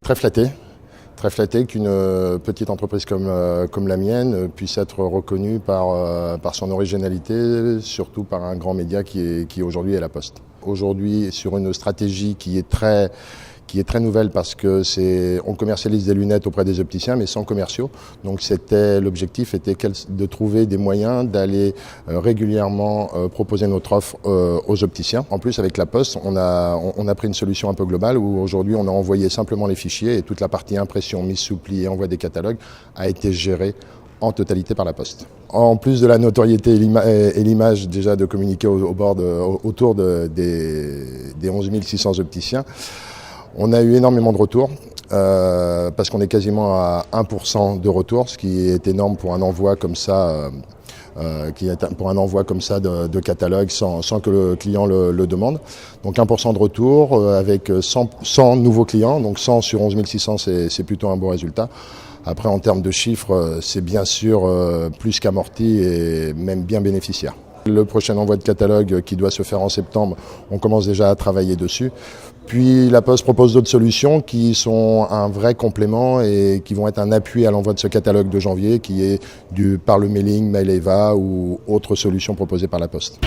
Très flatté qu'une petite entreprise comme la mienne puisse être reconnue par son originalité, surtout par un grand média qui aujourd'hui est La Poste. Aujourd'hui, sur une stratégie qui est très nouvelle parce que on commercialise des lunettes auprès des opticiens mais sans commerciaux. Donc l'objectif était de trouver des moyens d'aller régulièrement proposer notre offre aux opticiens. En plus avec La Poste, on a pris une solution un peu globale où aujourd'hui on a envoyé simplement les fichiers et toute la partie impression, mise sous pli et envoi des catalogues a été gérée en totalité par La Poste. En plus de la notoriété et l'image déjà de communiquer autour des 11 600 opticiens, on a eu énormément de retours parce qu'on est quasiment à 1% de retour, ce qui est énorme pour un envoi comme ça, de catalogue sans que le client le demande. Donc 1% de retour avec 100 nouveaux clients, donc 100 sur 11 600 c'est plutôt un bon résultat. Après en termes de chiffres, c'est bien sûr plus qu'amorti et même bien bénéficiaire. Le prochain envoi de catalogue qui doit se faire en septembre, on commence déjà à travailler dessus. Puis La Poste propose d'autres solutions qui sont un vrai complément et qui vont être un appui à l'envoi de ce catalogue de janvier qui est par le mailing, Maileva ou autres solutions proposées par La Poste.